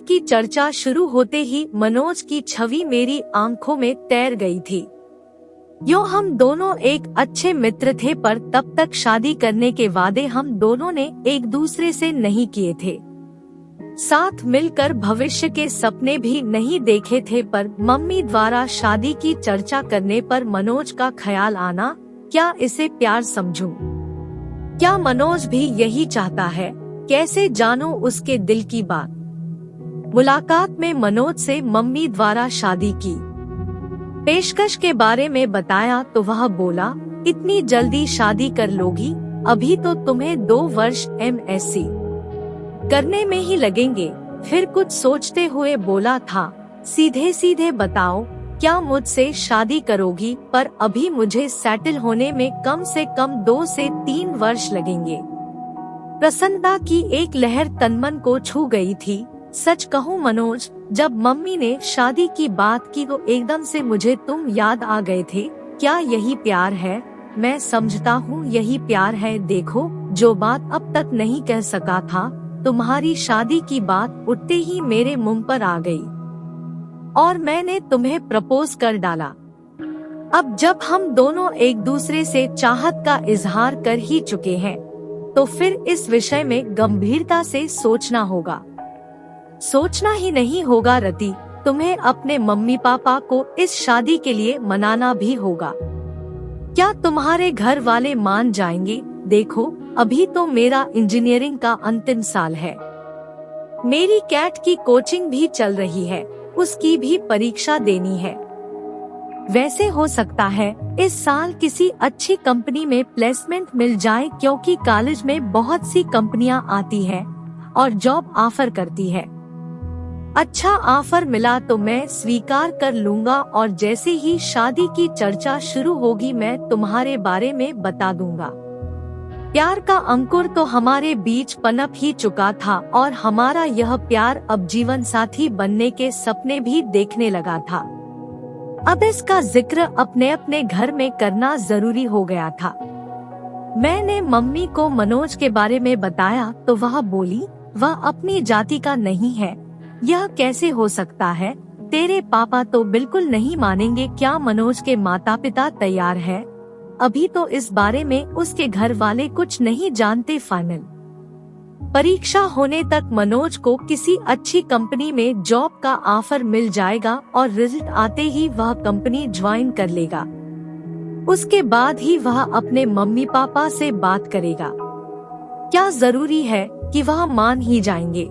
की चर्चा शुरू होते ही मनोज की छवि मेरी आंखों में तैर गई थी। यूँ हम दोनों एक अच्छे मित्र थे, पर तब तक शादी करने के वादे हम दोनों ने एक दूसरे से नहीं किए थे। साथ मिलकर भविष्य के सपने भी नहीं देखे थे, पर मम्मी द्वारा शादी की चर्चा करने पर मनोज का ख्याल आना, क्या इसे प्यार समझूं? क्या मनोज भी यही चाहता है? कैसे जानूं उसके दिल की बात? मुलाकात में मनोज से मम्मी द्वारा शादी की पेशकश के बारे में बताया तो वह बोला, इतनी जल्दी शादी कर लोगी? अभी तो तुम्हें 2 वर्ष MSc करने में ही लगेंगे। फिर कुछ सोचते हुए बोला था, सीधे सीधे बताओ, क्या मुझसे शादी करोगी? पर अभी मुझे सेटल होने में कम से कम 2 से 3 वर्ष लगेंगे। प्रसन्नता की एक लहर तनमन को छू गई थी। सच कहूँ मनोज, जब मम्मी ने शादी की बात की तो एकदम से मुझे तुम याद आ गए थे। क्या यही प्यार है? मैं समझता हूँ यही प्यार है। देखो, जो बात अब तक नहीं कह सका था, तुम्हारी शादी की बात उठते ही मेरे मुंह पर आ गई और मैंने तुम्हें प्रपोज कर डाला। अब जब हम दोनों एक दूसरे से चाहत का इजहार कर ही चुके हैं, तो फिर इस विषय में गंभीरता से सोचना होगा। सोचना ही नहीं होगा रति, तुम्हें अपने मम्मी पापा को इस शादी के लिए मनाना भी होगा। क्या तुम्हारे घर वाले मान जाएंगे? देखो, अभी तो मेरा इंजीनियरिंग का अंतिम साल है, मेरी कैट की कोचिंग भी चल रही है, उसकी भी परीक्षा देनी है। वैसे हो सकता है इस साल किसी अच्छी कंपनी में प्लेसमेंट मिल जाए, क्योंकि कॉलेज में बहुत सी कंपनियां आती है और जॉब ऑफर करती है। अच्छा ऑफर मिला तो मैं स्वीकार कर लूंगा और जैसे ही शादी की चर्चा शुरू होगी मैं तुम्हारे बारे में बता दूंगा। प्यार का अंकुर तो हमारे बीच पनप ही चुका था और हमारा यह प्यार अब जीवन साथी बनने के सपने भी देखने लगा था। अब इसका जिक्र अपने अपने घर में करना जरूरी हो गया था। मैंने मम्मी को मनोज के बारे में बताया तो वह बोली, वह अपनी जाति का नहीं है। यह कैसे हो सकता है? तेरे पापा तो बिल्कुल नहीं मानेंगे। क्या मनोज के माता पिता तैयार है? अभी तो इस बारे में उसके घर वाले कुछ नहीं जानते। फाइनल परीक्षा होने तक मनोज को किसी अच्छी कंपनी में जॉब का ऑफर मिल जाएगा और रिजल्ट आते ही वह कंपनी ज्वाइन कर लेगा। उसके बाद ही वह अपने मम्मी पापा से बात करेगा। क्या जरूरी है कि वह मान ही जाएंगे?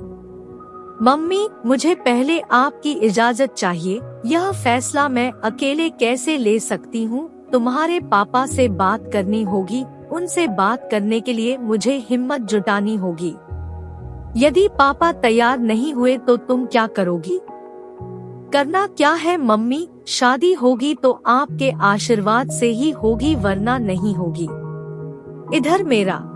मम्मी, मुझे पहले आपकी इजाजत चाहिए। यह फैसला मैं अकेले कैसे ले सकती हूँ? तुम्हारे पापा से बात करनी होगी। उनसे बात करने के लिए मुझे हिम्मत जुटानी होगी। यदि पापा तैयार नहीं हुए तो तुम क्या करोगी? करना क्या है मम्मी, शादी होगी तो आपके आशीर्वाद से ही होगी, वरना नहीं होगी। इधर मेरा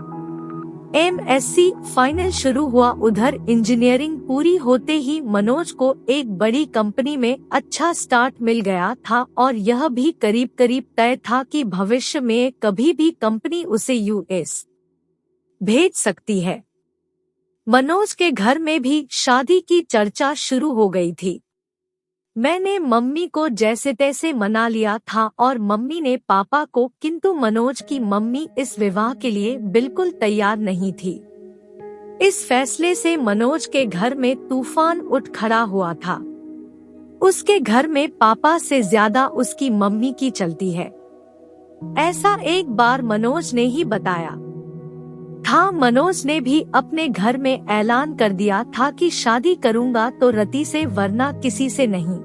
MSc फाइनल शुरू हुआ, उधर इंजीनियरिंग पूरी होते ही मनोज को एक बड़ी कंपनी में अच्छा स्टार्ट मिल गया था और यह भी करीब करीब तय था कि भविष्य में कभी भी कंपनी उसे US भेज सकती है। मनोज के घर में भी शादी की चर्चा शुरू हो गई थी। मैंने मम्मी को जैसे तैसे मना लिया था और मम्मी ने पापा को, किंतु मनोज की मम्मी इस विवाह के लिए बिल्कुल तैयार नहीं थी। इस फैसले से मनोज के घर में तूफान उठ खड़ा हुआ था। उसके घर में पापा से ज्यादा उसकी मम्मी की चलती है। ऐसा एक बार मनोज ने ही बताया था। मनोज ने भी अपने घर में ऐलान कर दिया था कि शादी करूंगा तो रति से, वरना किसी से नहीं।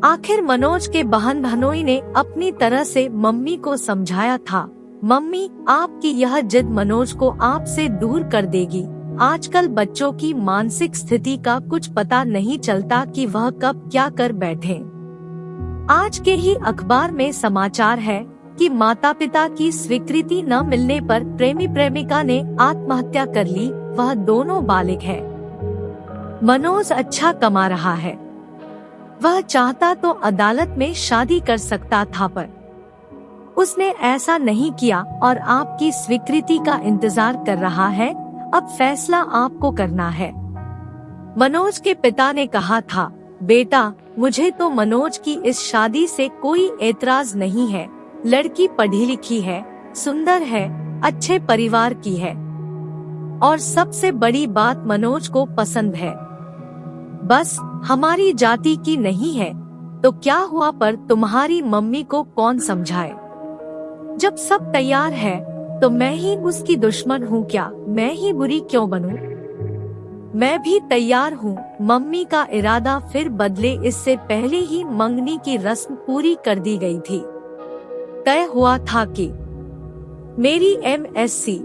आखिर मनोज के बहन भनोई ने अपनी तरह से मम्मी को समझाया था, मम्मी, आपकी यह जिद मनोज को आपसे दूर कर देगी। आजकल बच्चों की मानसिक स्थिति का कुछ पता नहीं चलता कि वह कब क्या कर बैठे। आज के ही अखबार में समाचार है कि माता पिता की स्वीकृति न मिलने पर प्रेमी प्रेमिका ने आत्महत्या कर ली। वह दोनों बालिग है। मनोज अच्छा कमा रहा है। वह चाहता तो अदालत में शादी कर सकता था, पर उसने ऐसा नहीं किया और आपकी स्वीकृति का इंतजार कर रहा है। अब फैसला आपको करना है। मनोज के पिता ने कहा था, बेटा, मुझे तो मनोज की इस शादी से कोई एतराज नहीं है। लड़की पढ़ी लिखी है, सुंदर है, अच्छे परिवार की है और सबसे बड़ी बात मनोज को पसंद है। बस हमारी जाति की नहीं है तो क्या हुआ, पर तुम्हारी मम्मी को कौन समझाए? जब सब तैयार है तो मैं ही उसकी दुश्मन हूँ क्या? मैं ही बुरी क्यों बनूं? मैं भी तैयार हूँ। मम्मी का इरादा फिर बदले इससे पहले ही मंगनी की रस्म पूरी कर दी गई थी। तय हुआ था कि मेरी MSc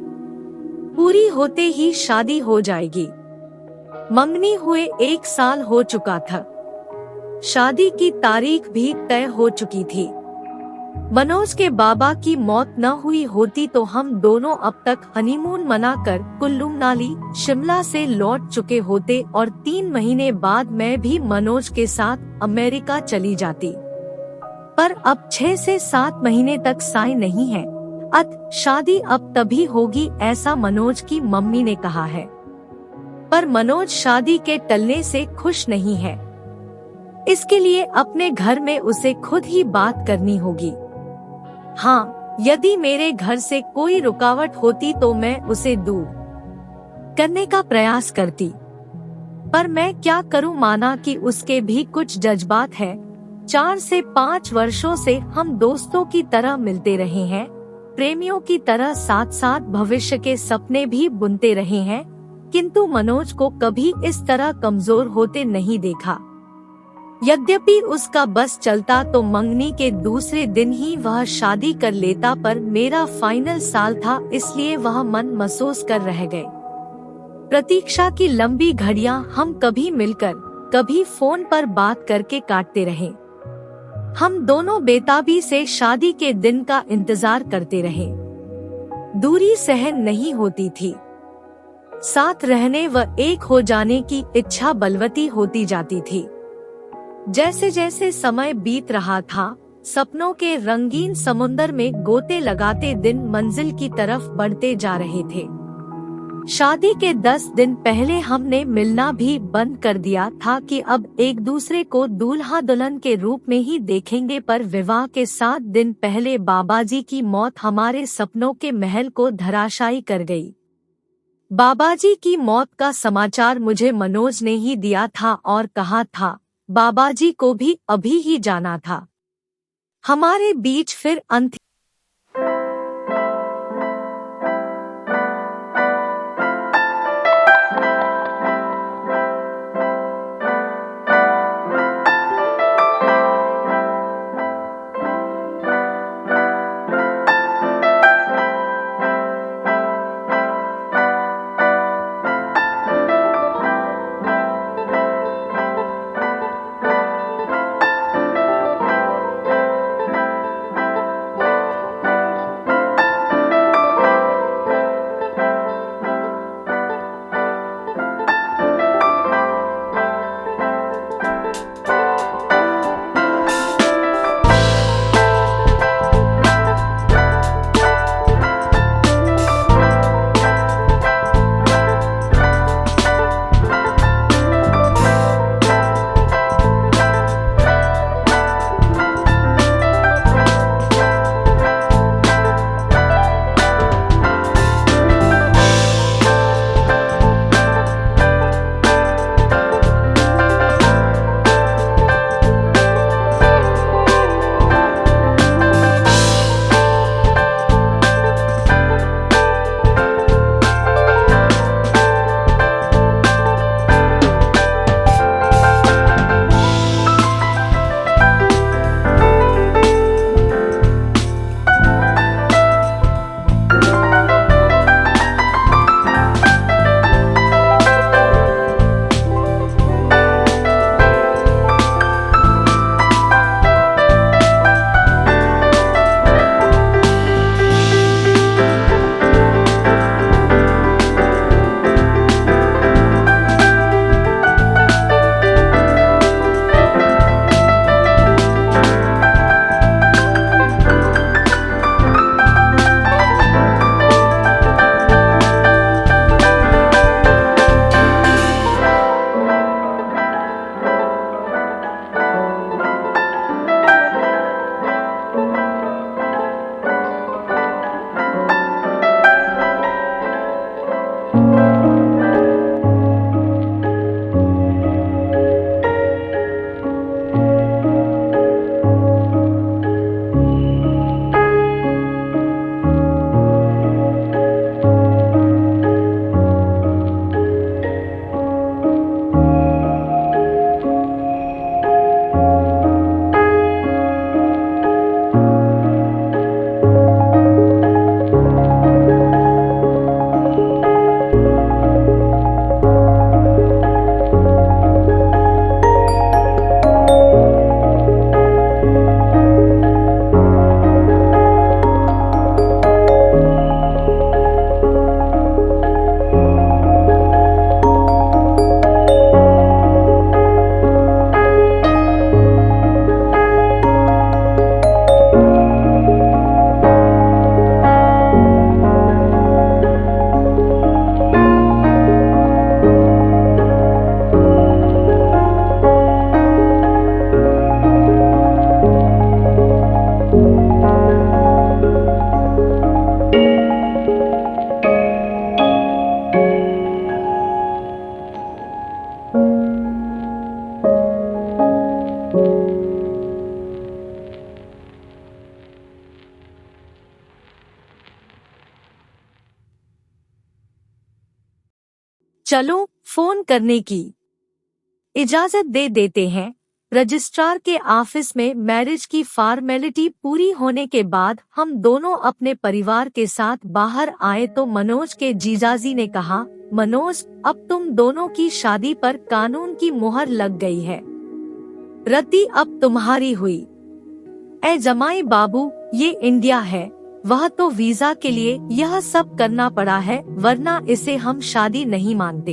पूरी होते ही शादी हो जाएगी। मंगनी हुए 1 साल हो चुका था। शादी की तारीख भी तय हो चुकी थी। मनोज के बाबा की मौत न हुई होती तो हम दोनों अब तक हनीमून मनाकर कुल्लू मनाली शिमला से लौट चुके होते और 3 महीने बाद मैं भी मनोज के साथ अमेरिका चली जाती। पर अब 6 से 7 महीने तक साय नहीं है। शादी अब तभी होगी, ऐसा मनोज की मम्मी ने कहा है। पर मनोज शादी के टलने से खुश नहीं है। इसके लिए अपने घर में उसे खुद ही बात करनी होगी। हाँ, यदि मेरे घर से कोई रुकावट होती तो मैं उसे दूर करने का प्रयास करती, पर मैं क्या करूं, माना कि उसके भी कुछ जज्बात हैं। 4 से 5 वर्षों से हम दोस्तों की तरह मिलते रहे हैं, प्रेमियों की तरह साथ साथ भविष्य के सपने भी बुनते रहे हैं, किंतु मनोज को कभी इस तरह कमजोर होते नहीं देखा। यद्यपि उसका बस चलता तो मंगनी के दूसरे दिन ही वह शादी कर लेता, पर मेरा फाइनल साल था, इसलिए वह मन महसूस कर रह गए। प्रतीक्षा की लंबी घड़ियां हम कभी मिलकर कभी फोन पर बात करके काटते रहे। हम दोनों बेताबी से शादी के दिन का इंतजार करते रहे। दूरी सहन नहीं होती थी। साथ रहने व एक हो जाने की इच्छा बलवती होती जाती थी। जैसे जैसे समय बीत रहा था, सपनों के रंगीन समुंदर में गोते लगाते दिन मंजिल की तरफ बढ़ते जा रहे थे। शादी के 10 दिन पहले हमने मिलना भी बंद कर दिया था कि अब एक दूसरे को दूल्हा दुल्हन के रूप में ही देखेंगे, पर विवाह के 7 दिन पहले बाबाजी की मौत हमारे सपनों के महल को धराशायी कर गई। बाबाजी की मौत का समाचार मुझे मनोज ने ही दिया था और कहा था बाबाजी को भी अभी ही जाना था। हमारे बीच फिर अंत चलो फोन करने की इजाजत दे देते हैं। रजिस्ट्रार के ऑफिस में मैरिज की फॉर्मेलिटी पूरी होने के बाद हम दोनों अपने परिवार के साथ बाहर आए तो मनोज के जीजाजी ने कहा, मनोज अब तुम दोनों की शादी पर कानून की मुहर लग गई है। रति अब तुम्हारी हुई। ए जमाई बाबू, ये इंडिया है, वह तो वीजा के लिए यह सब करना पड़ा है, वरना इसे हम शादी नहीं मानते।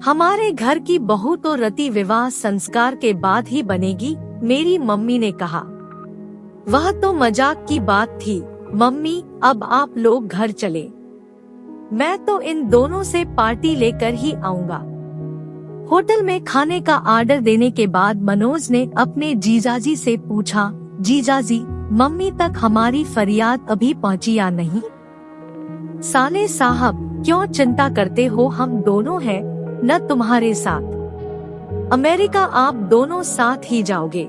हमारे घर की बहू तो रति विवाह संस्कार के बाद ही बनेगी, मेरी मम्मी ने कहा। वह तो मजाक की बात थी मम्मी, अब आप लोग घर चले, मैं तो इन दोनों से पार्टी लेकर ही आऊंगा। होटल में खाने का ऑर्डर देने के बाद मनोज ने अपने जीजाजी से पूछा, जीजाजी मम्मी तक हमारी फरियाद अभी पहुंची या नहीं? साले साहब क्यों चिंता करते हो, हम दोनों हैं न तुम्हारे साथ। अमेरिका आप दोनों साथ ही जाओगे।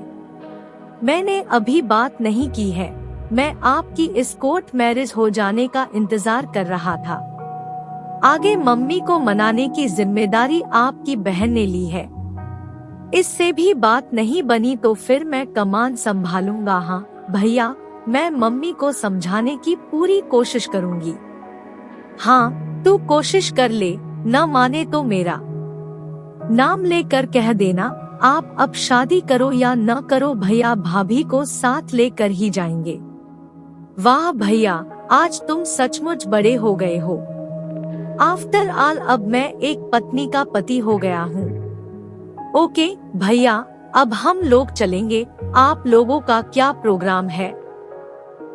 मैंने अभी बात नहीं की है, मैं आपकी इस कोर्ट मैरिज हो जाने का इंतजार कर रहा था। आगे मम्मी को मनाने की जिम्मेदारी आपकी बहन ने ली है। इससे भी बात नहीं बनी तो फिर मैं कमान संभालूंगा। हाँ भैया, मैं मम्मी को समझाने की पूरी कोशिश करूंगी। हाँ तू कोशिश कर ले, न माने तो मेरा नाम लेकर कह देना, आप अब शादी करो या न करो, भैया भाभी को साथ लेकर ही जाएंगे। वाह भैया, आज तुम सचमुच बड़े हो गए हो। आफ्टर ऑल अब मैं एक पत्नी का पति हो गया हूँ। ओके भैया, अब हम लोग चलेंगे, आप लोगों का क्या प्रोग्राम है?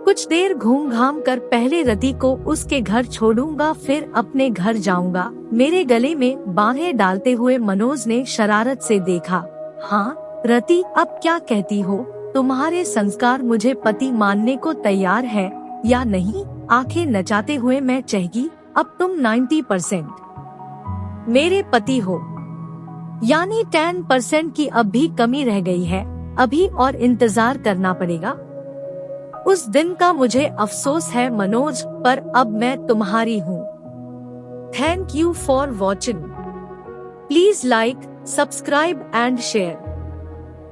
कुछ देर घूम घाम कर पहले रति को उसके घर छोड़ूंगा, फिर अपने घर जाऊंगा। मेरे गले में बाहें डालते हुए मनोज ने शरारत से देखा। हाँ रति, अब क्या कहती हो? तुम्हारे संस्कार मुझे पति मानने को तैयार है या नहीं? आंखें नचाते हुए मैं चहकी, अब तुम 90% मेरे पति हो, यानी 10% की अब भी कमी रह गई है, अभी और इंतजार करना पड़ेगा। उस दिन का मुझे अफसोस है मनोज, पर अब मैं तुम्हारी हूँ। Thank you for watching. Please like, subscribe and share.